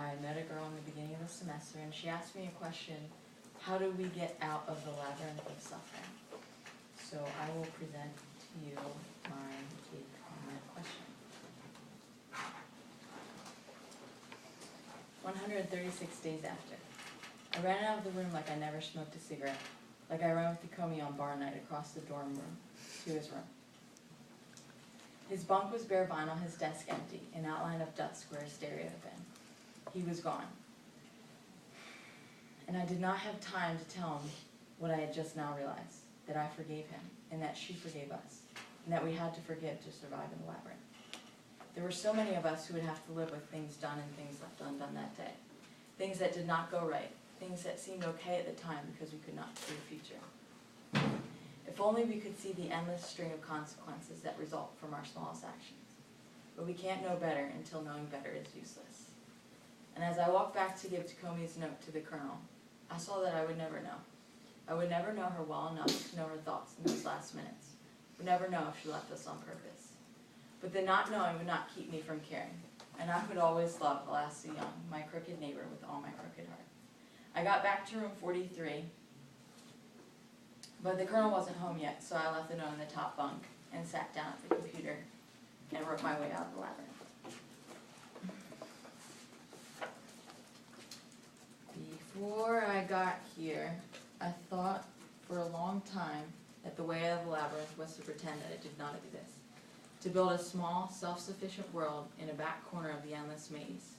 I met a girl in the beginning of the semester, and she asked me a question: how do we get out of the labyrinth of suffering? So I will present to you my take on that question. 136 days after. I ran out of the room like I never smoked a cigarette, like I ran with Takomi on bar night across the dorm room to his room. His bunk was bare vinyl, his desk empty, an outline of dust where his stereo had been. He was gone. And I did not have time to tell him what I had just now realized, that I forgave him, and that she forgave us, and that we had to forgive to survive in the labyrinth. There were so many of us who would have to live with things done and things left undone that day. Things that did not go right, things that seemed okay at the time because we could not see the future. If only we could see the endless string of consequences that result from our smallest actions. But we can't know better until knowing better is useless. And as I walked back to give Takomi's note to the colonel, I saw that I would never know. I would never know her well enough to know her thoughts in those last minutes. Would never know if she left us on purpose. But the not knowing would not keep me from caring. And I would always love Alaska Young, my crooked neighbor with all my crooked heart. I got back to room 43, but the colonel wasn't home yet, so I left the note in the top bunk and sat down at the computer and worked my way out of the labyrinth. Before I got here, I thought for a long time that the way out of the labyrinth was to pretend that it did not exist, to build a small, self-sufficient world in a back corner of the endless maze.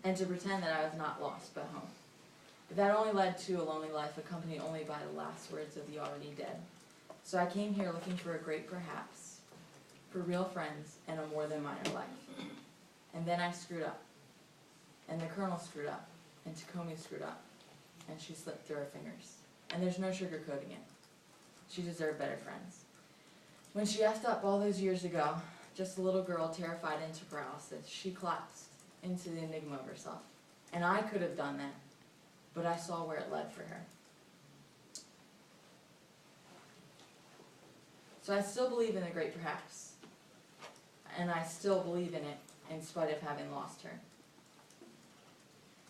And to pretend that I was not lost but home. But that only led to a lonely life accompanied only by the last words of the already dead. So I came here looking for a great perhaps, for real friends and a more than minor life. And then I screwed up. And the colonel screwed up. And Takomi screwed up. And she slipped through her fingers. And there's no sugarcoating it. She deserved better friends. When she effed up all those years ago, just a little girl terrified into paralysis, she collapsed into the enigma of herself. And I could have done that, but I saw where it led for her. So I still believe in the great perhaps, and I still believe in it in spite of having lost her.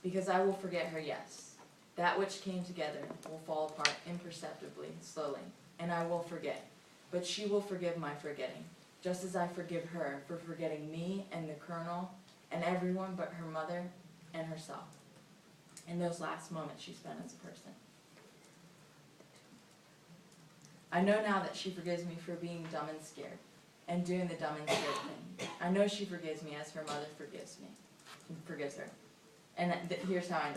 Because I will forget her, yes. That which came together will fall apart imperceptibly, slowly, and I will forget. But she will forgive my forgetting, just as I forgive her for forgetting me and the colonel and everyone but her mother and herself in those last moments she spent as a person. I know now that she forgives me for being dumb and scared and doing the dumb and scared thing. I know she forgives me as her mother forgives her. And here's how I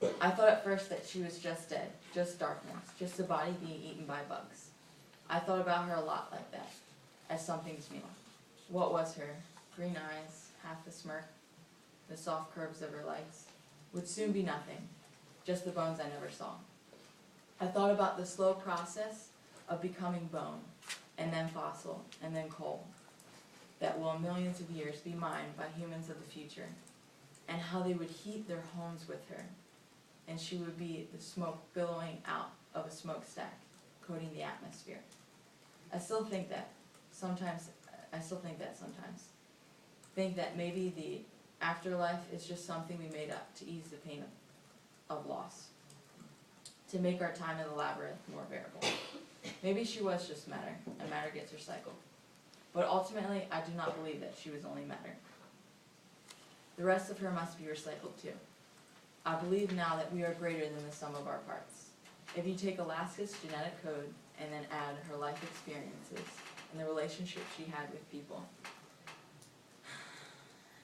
know. I thought at first that she was just dead, just darkness, just a body being eaten by bugs. I thought about her a lot like that, as something's meal. What was her? Green eyes, half a smirk, the soft curves of her legs, would soon be nothing, just the bones I never saw. I thought about the slow process of becoming bone, and then fossil, and then coal, that will in millions of years be mined by humans of the future, and how they would heat their homes with her, and she would be the smoke billowing out of a smokestack, coating the atmosphere. I still think that sometimes. Think that maybe the afterlife is just something we made up to ease the pain of loss, to make our time in the labyrinth more bearable. Maybe she was just matter, and matter gets recycled. But ultimately, I do not believe that she was only matter. The rest of her must be recycled too. I believe now that we are greater than the sum of our parts. If you take Alaska's genetic code and then add her life experiences and the relationships she had with people,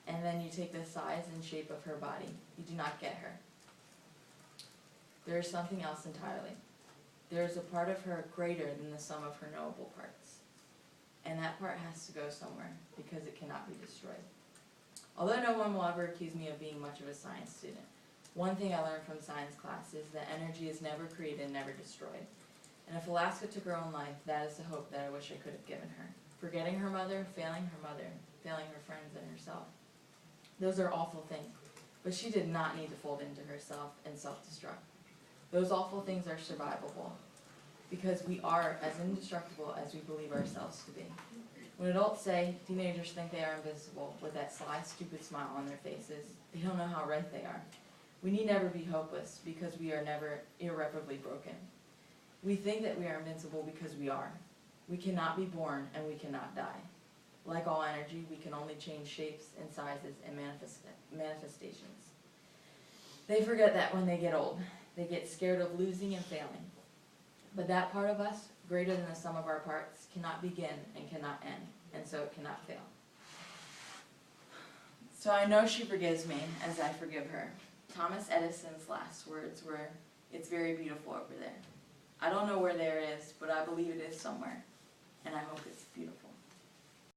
and then you take the size and shape of her body, you do not get her. There is something else entirely. There is a part of her greater than the sum of her knowable parts. And that part has to go somewhere, because it cannot be destroyed. Although no one will ever accuse me of being much of a science student, one thing I learned from science class is that energy is never created and never destroyed. And if Alaska took her own life, that is the hope that I wish I could have given her. Forgetting her mother, failing her friends and herself. Those are awful things. but she did not need to fold into herself and self-destruct. Those awful things are survivable, because we are as indestructible as we believe ourselves to be. When adults say teenagers think they are invincible with that sly, stupid smile on their faces, they don't know how right they are. We need never be hopeless, because we are never irreparably broken. We think that we are invincible because we are. We cannot be born and we cannot die. Like all energy, we can only change shapes and sizes and manifestations. They forget that when they get old. They get scared of losing and failing. But that part of us, greater than the sum of our parts, cannot begin and cannot end, and so it cannot fail. So I know she forgives me as I forgive her. Thomas Edison's last words were, "It's very beautiful over there." I don't know where there is, but I believe it is somewhere, and I hope it's beautiful.